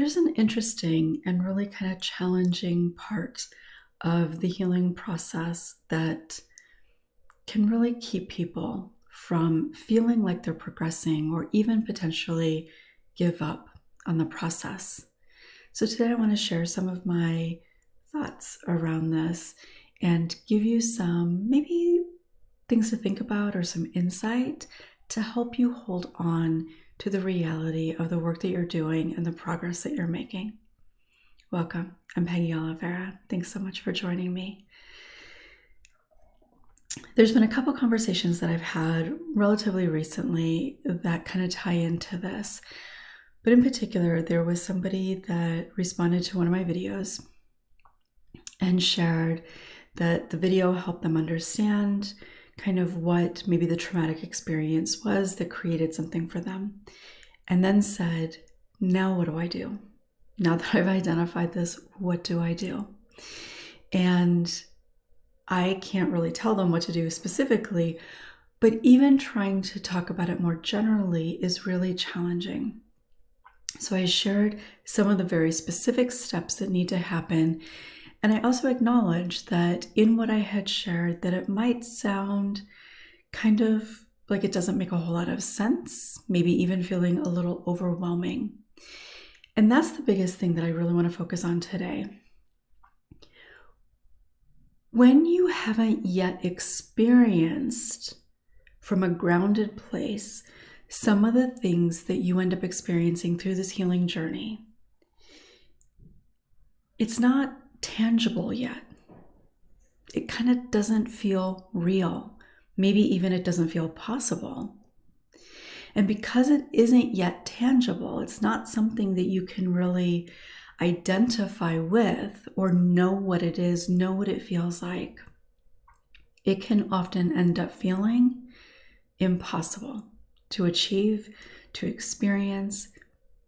There's an interesting and really kind of challenging part of the healing process that can really keep people from feeling like they're progressing or even potentially give up on the process. So today I want to share some of my thoughts around this and give you some maybe things to think about or some insight to help you hold on to the reality of the work that you're doing and the progress that you're making. Welcome. I'm Peggy Oliveira. Thanks so much for joining me. There's been a couple conversations that I've had relatively recently that kind of tie into this. But in particular, there was somebody that responded to one of my videos and shared that the video helped them understand kind of what maybe the traumatic experience was that created something for them. And then said, now what do I do? Now that I've identified this, what do I do? And I can't really tell them what to do specifically, but even trying to talk about it more generally is really challenging. So I shared some of the very specific steps that need to happen. And I also acknowledged that in what I had shared, that it might sound kind of like it doesn't make a whole lot of sense, maybe even feeling a little overwhelming. And that's the biggest thing that I really want to focus on today. When you haven't yet experienced from a grounded place some of the things that you end up experiencing through this healing journey, it's not tangible yet. It kind of doesn't feel real. Maybe even it doesn't feel possible. And because it isn't yet tangible, it's not something that you can really identify with or know what it is, know what it feels like. It can often end up feeling impossible to achieve, to experience,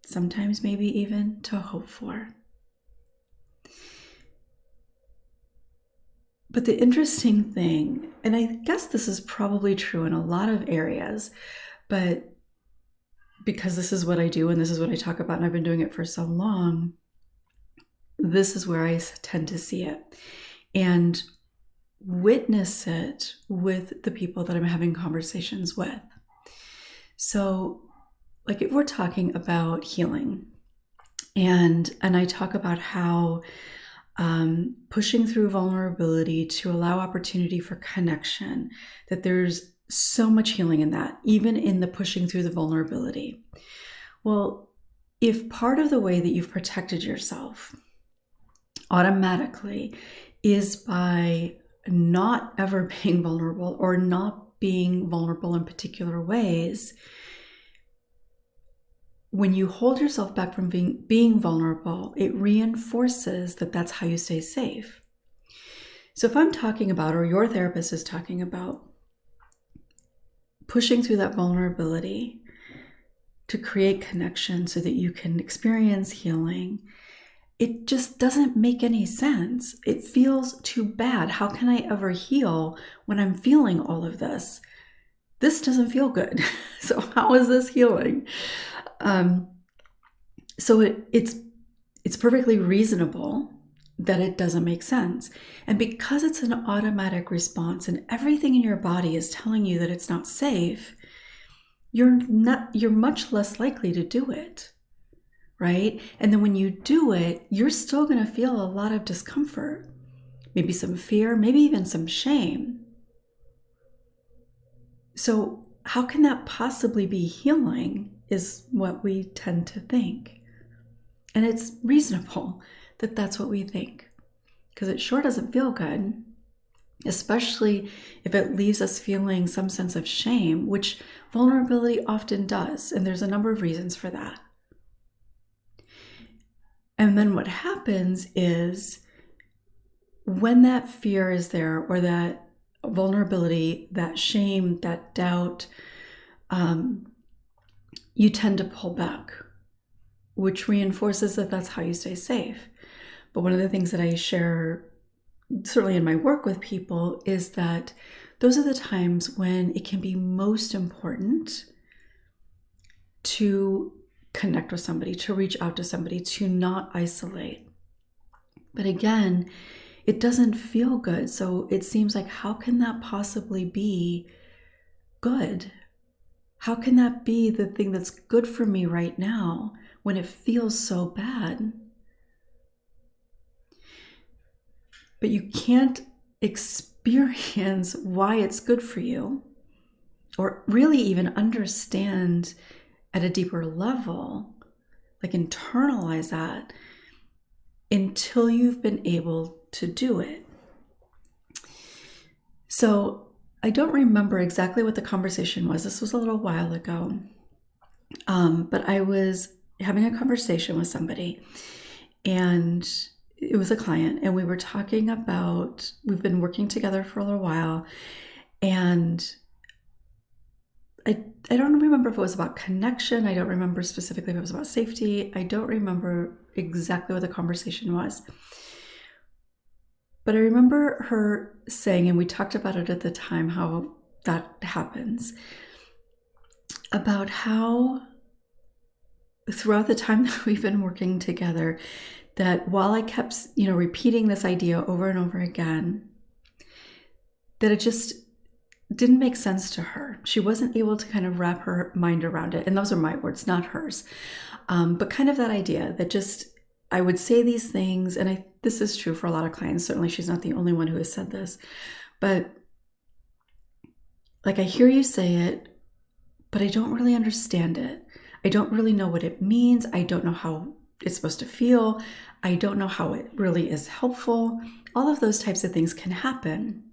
sometimes maybe even to hope for. But the interesting thing, and I guess this is probably true in a lot of areas, but because this is what I do and this is what I talk about and I've been doing it for so long, this is where I tend to see it and witness it with the people that I'm having conversations with. So, like if we're talking about healing, and I talk about how pushing through vulnerability to allow opportunity for connection, that there's so much healing in that, even in the pushing through the vulnerability. Well, if part of the way that you've protected yourself automatically is by not ever being vulnerable or not being vulnerable in particular ways, when you hold yourself back from being vulnerable, it reinforces that that's how you stay safe. So if I'm talking about, or your therapist is talking about, pushing through that vulnerability to create connection so that you can experience healing, it just doesn't make any sense. It feels too bad. How can I ever heal when I'm feeling all of this? This doesn't feel good. So how is this healing? So it's perfectly reasonable that it doesn't make sense. And because it's an automatic response and everything in your body is telling you that it's not safe, you're much less likely to do it, right? And then when you do it, you're still going to feel a lot of discomfort, maybe some fear, maybe even some shame. So how can that possibly be healing is what we tend to think. And it's reasonable that that's what we think, because it sure doesn't feel good, especially if it leaves us feeling some sense of shame, which vulnerability often does. And there's a number of reasons for that. And then what happens is when that fear is there, or that vulnerability, that shame, that doubt, you tend to pull back, which reinforces that that's how you stay safe. But one of the things that I share, certainly in my work with people, is that those are the times when it can be most important to connect with somebody, to reach out to somebody, to not isolate. But again, it doesn't feel good. So it seems like, how can that possibly be good? How can that be the thing that's good for me right now when it feels so bad? But you can't experience why it's good for you, or really even understand at a deeper level, like internalize that, until you've been able to do it. So I don't remember exactly what the conversation was. This was a little while ago. But I was having a conversation with somebody, and it was a client, and we were talking about, we've been working together for a little while, and I don't remember if it was about connection. I don't remember specifically if it was about safety. I don't remember exactly what the conversation was. But I remember her saying, and we talked about it at the time, how that happens, about how throughout the time that we've been working together, that while I kept, repeating this idea over and over again, that it just didn't make sense to her. She wasn't able to kind of wrap her mind around it. And those are my words, not hers. But kind of that idea that just, I would say these things, and this is true for a lot of clients. Certainly she's not the only one who has said this, but like, I hear you say it, but I don't really understand it. I don't really know what it means. I don't know how it's supposed to feel. I don't know how it really is helpful. All of those types of things can happen.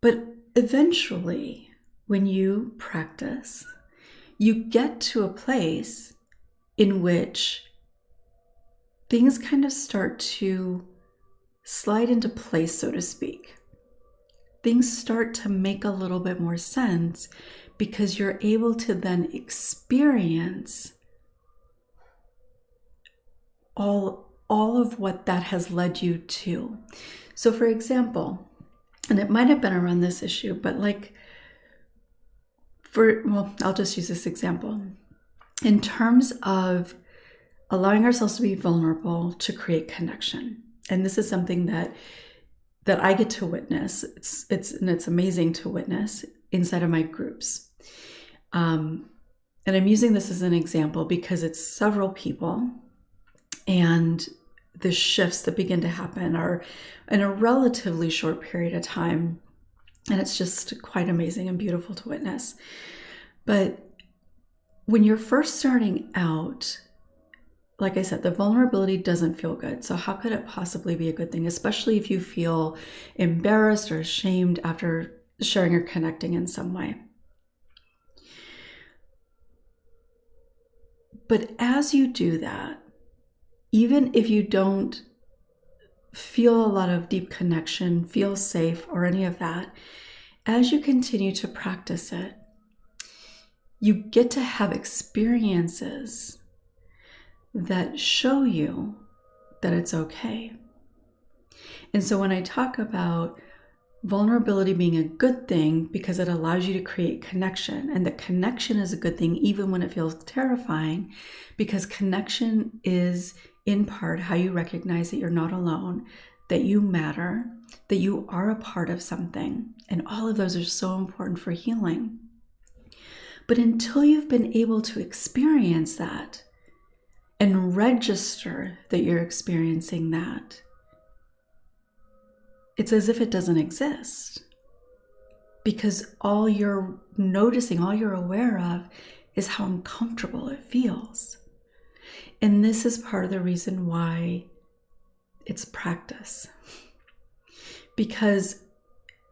But eventually, when you practice, you get to a place in which things kind of start to slide into place, so to speak. Things start to make a little bit more sense because you're able to then experience all of what that has led you to. So for example, and it might have been around this issue, but I'll just use this example. In terms of allowing ourselves to be vulnerable to create connection. And this is something that I get to witness. It's amazing to witness inside of my groups. And I'm using this as an example because it's several people, and the shifts that begin to happen are in a relatively short period of time. And it's just quite amazing and beautiful to witness. But when you're first starting out, like I said, the vulnerability doesn't feel good. So how could it possibly be a good thing, especially if you feel embarrassed or ashamed after sharing or connecting in some way? But as you do that, even if you don't feel a lot of deep connection, feel safe, or any of that, as you continue to practice it, you get to have experiences that show you that it's okay. And so when I talk about vulnerability being a good thing because it allows you to create connection, and that connection is a good thing even when it feels terrifying, because connection is in part how you recognize that you're not alone, that you matter, that you are a part of something. And all of those are so important for healing. But until you've been able to experience that and register that you're experiencing that, it's as if it doesn't exist. Because all you're noticing, all you're aware of is how uncomfortable it feels. And this is part of the reason why it's practice. Because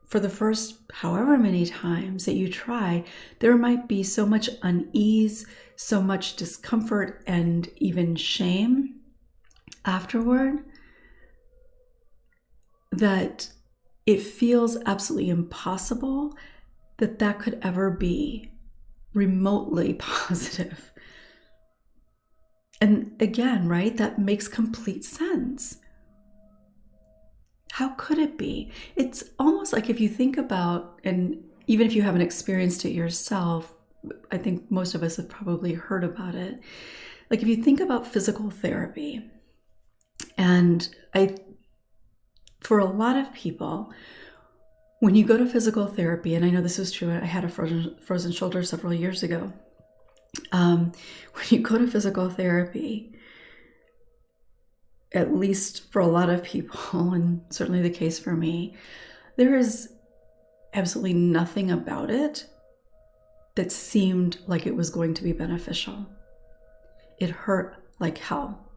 for the first however many times that you try, there might be so much unease, so much discomfort, and even shame afterward that it feels absolutely impossible that could ever be remotely positive. And again, right, that makes complete sense. How could it be? It's almost like if you think about, and even if you haven't experienced it yourself, I think most of us have probably heard about it. Like if you think about physical therapy, and for a lot of people, when you go to physical therapy, and I know this is true, I had a frozen shoulder several years ago. When you go to physical therapy, at least for a lot of people, and certainly the case for me, there is absolutely nothing about it that seemed like it was going to be beneficial. It hurt like hell,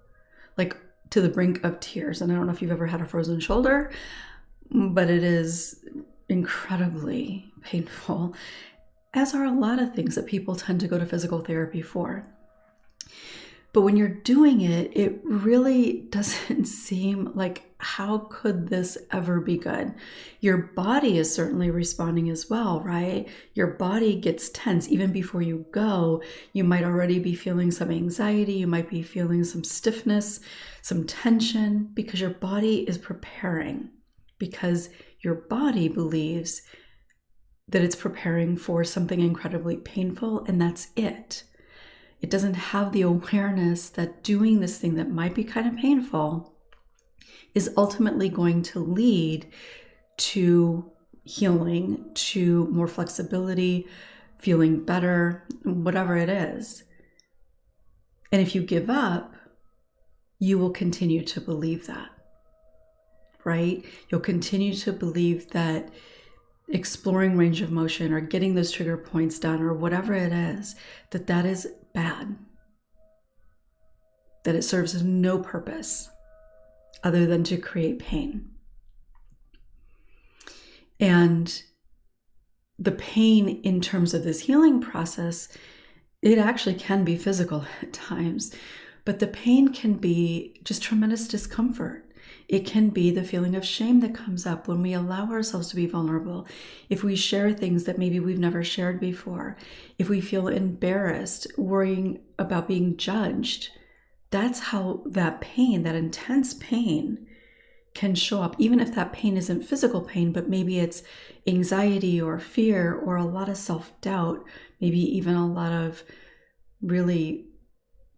like to the brink of tears. And I don't know if you've ever had a frozen shoulder, but it is incredibly painful, as are a lot of things that people tend to go to physical therapy for. But when you're doing it, it really doesn't seem like, how could this ever be good? Your body is certainly responding as well, right? Your body gets tense. Even before you go, you might already be feeling some anxiety. You might be feeling some stiffness, some tension, because your body is preparing, because your body believes that it's preparing for something incredibly painful, and that's it. It doesn't have the awareness that doing this thing that might be kind of painful is ultimately going to lead to healing, to more flexibility, feeling better, whatever it is. And if you give up, you will continue to believe that, right? You'll continue to believe that exploring range of motion or getting those trigger points done or whatever it is, that is bad, that it serves no purpose other than to create pain. And the pain in terms of this healing process, it actually can be physical at times, but the pain can be just tremendous discomfort. It can be the feeling of shame that comes up when we allow ourselves to be vulnerable. If we share things that maybe we've never shared before, if we feel embarrassed, worrying about being judged, that's how that pain, that intense pain, can show up. Even if that pain isn't physical pain, but maybe it's anxiety or fear or a lot of self-doubt, maybe even a lot of really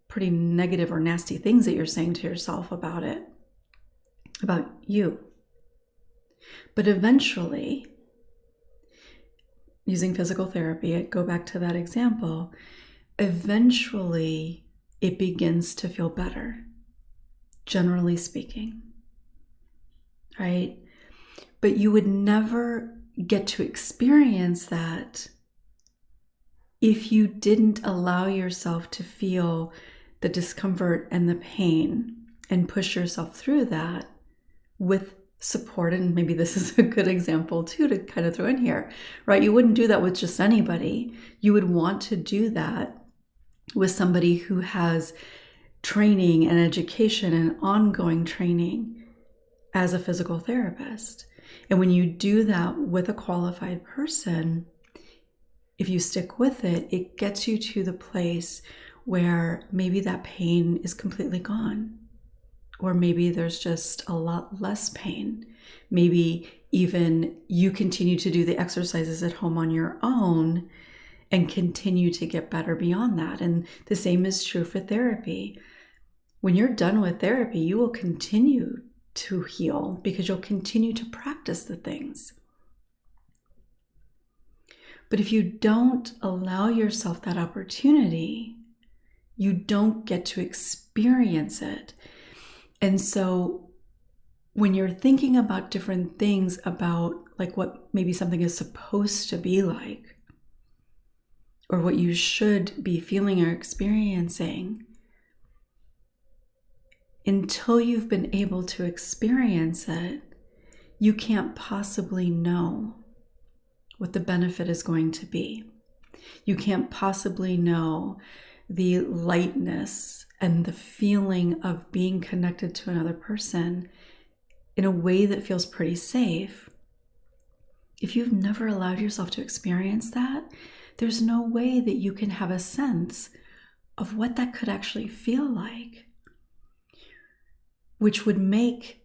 pretty negative or nasty things that you're saying to yourself about it, about you. But eventually, using physical therapy, I go back to that example, eventually it begins to feel better, generally speaking, right? But you would never get to experience that if you didn't allow yourself to feel the discomfort and the pain and push yourself through that with support. And maybe this is a good example too to kind of throw in here, right? You wouldn't do that with just anybody. You would want to do that with somebody who has training and education and ongoing training as a physical therapist. And when you do that with a qualified person, if you stick with it, it gets you to the place where maybe that pain is completely gone. Or maybe there's just a lot less pain. Maybe even you continue to do the exercises at home on your own and continue to get better beyond that. And the same is true for therapy. When you're done with therapy, you will continue to heal because you'll continue to practice the things. But if you don't allow yourself that opportunity, you don't get to experience it. And so when you're thinking about different things about like what maybe something is supposed to be like, or what you should be feeling or experiencing, until you've been able to experience it, you can't possibly know what the benefit is going to be. You can't possibly know the lightness and the feeling of being connected to another person in a way that feels pretty safe. If you've never allowed yourself to experience that, there's no way that you can have a sense of what that could actually feel like, which would make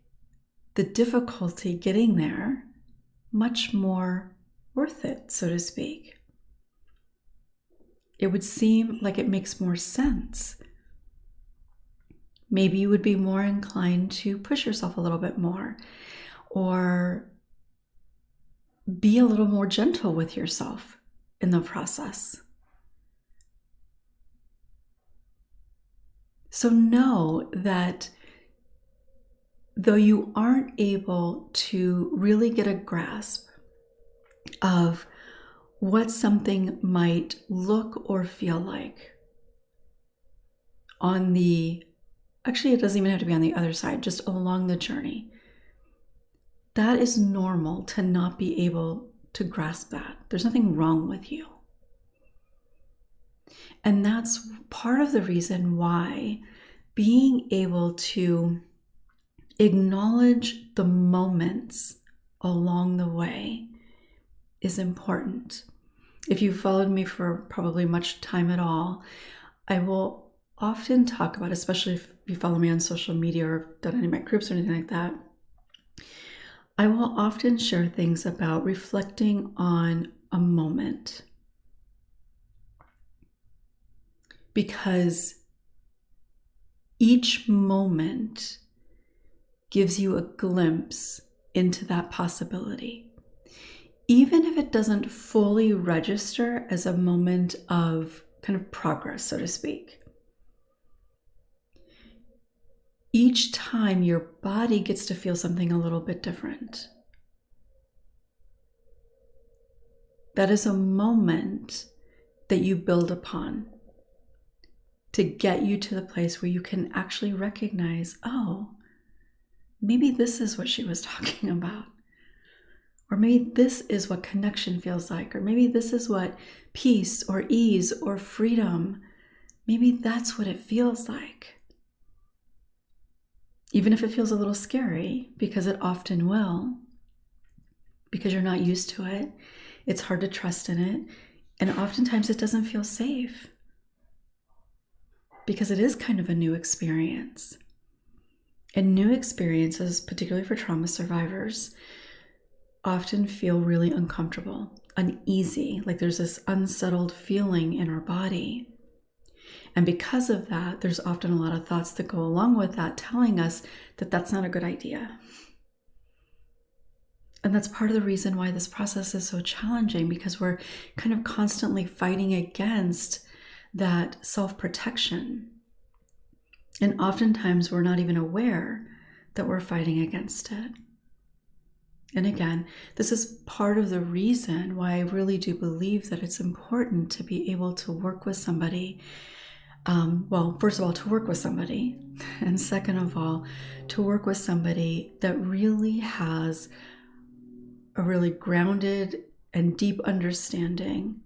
the difficulty getting there much more worth it, so to speak. it would seem like it makes more sense. Maybe you would be more inclined to push yourself a little bit more, or be a little more gentle with yourself in the process. So know that though you aren't able to really get a grasp of what something might look or feel like on the, actually it doesn't even have to be on the other side, just along the journey, that is normal to not be able to grasp that. There's nothing wrong with you. And that's part of the reason why being able to acknowledge the moments along the way is important. If you've followed me for probably much time at all, I will often talk about, especially if you follow me on social media or done any of my groups or anything like that, I will often share things about reflecting on a moment. Because each moment gives you a glimpse into that possibility. Even if it doesn't fully register as a moment of kind of progress, so to speak. Each time your body gets to feel something a little bit different. That is a moment that you build upon to get you to the place where you can actually recognize, oh, maybe this is what she was talking about. Or maybe this is what connection feels like. Or maybe this is what peace or ease or freedom, maybe that's what it feels like. Even if it feels a little scary, because it often will, because you're not used to it, it's hard to trust in it, and oftentimes it doesn't feel safe, because it is kind of a new experience. And new experiences, particularly for trauma survivors, often feel really uncomfortable, uneasy, like there's this unsettled feeling in our body. And because of that, there's often a lot of thoughts that go along with that, telling us that that's not a good idea. And that's part of the reason why this process is so challenging, because we're kind of constantly fighting against that self-protection. And oftentimes we're not even aware that we're fighting against it. And again, this is part of the reason why I really do believe that it's important to be able to work with somebody. Well, first of all, to work with somebody. And second of all, to work with somebody that really has a really grounded and deep understanding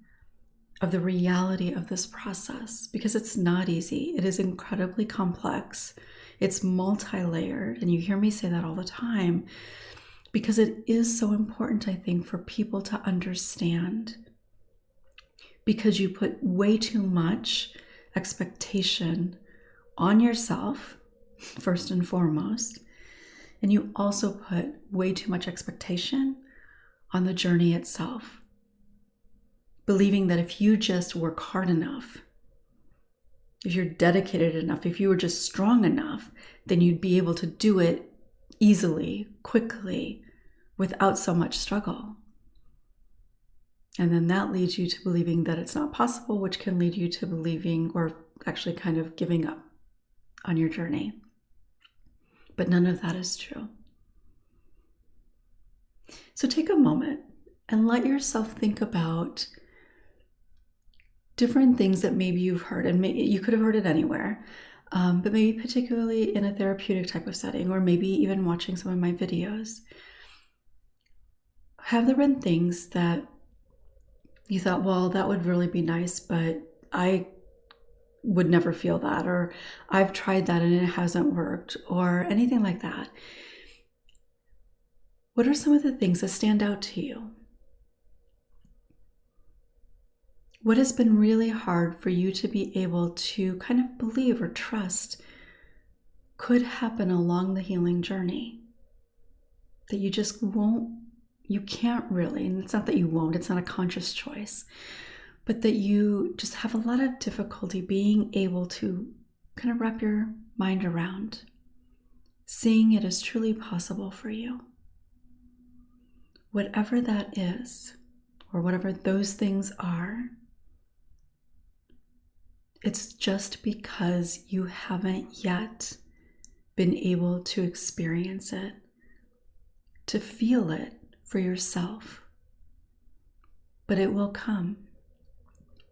of the reality of this process, because it's not easy. It is incredibly complex. It's multi-layered, and you hear me say that all the time, because it is so important, I think, for people to understand, because you put way too much expectation on yourself, first and foremost, and you also put way too much expectation on the journey itself, believing that if you just work hard enough, if you're dedicated enough, if you were just strong enough, then you'd be able to do it easily, quickly, without so much struggle. And then that leads you to believing that it's not possible, which can lead you to believing, or actually kind of giving up on your journey. But none of that is true. So take a moment and let yourself think about different things that maybe you've heard, and maybe you could have heard it anywhere, but maybe particularly in a therapeutic type of setting, or maybe even watching some of my videos. Have there been things that you thought, well, that would really be nice, but I would never feel that, or I've tried that and it hasn't worked, or anything like that? What are some of the things that stand out to you? What has been really hard for you to be able to kind of believe or trust could happen along the healing journey, that you just won't, you can't really, and it's not that you won't, it's not a conscious choice, but that you just have a lot of difficulty being able to kind of wrap your mind around, seeing it as truly possible for you. Whatever that is, or whatever those things are, it's just because you haven't yet been able to experience it, to feel it for yourself. But it will come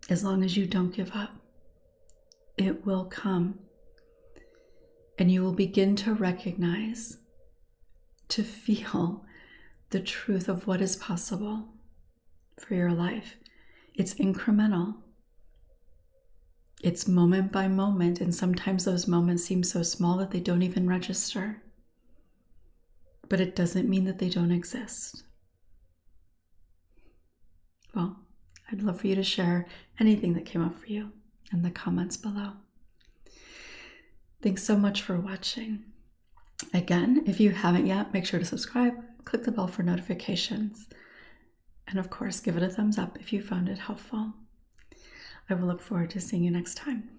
as long as you don't give up. It will come. And you will begin to recognize, to feel the truth of what is possible for your life. It's incremental. It's moment by moment, and sometimes those moments seem so small that they don't even register. But it doesn't mean that they don't exist. Well, I'd love for you to share anything that came up for you in the comments below. Thanks so much for watching. Again, if you haven't yet, make sure to subscribe, click the bell for notifications, and of course, give it a thumbs up if you found it helpful. I will look forward to seeing you next time.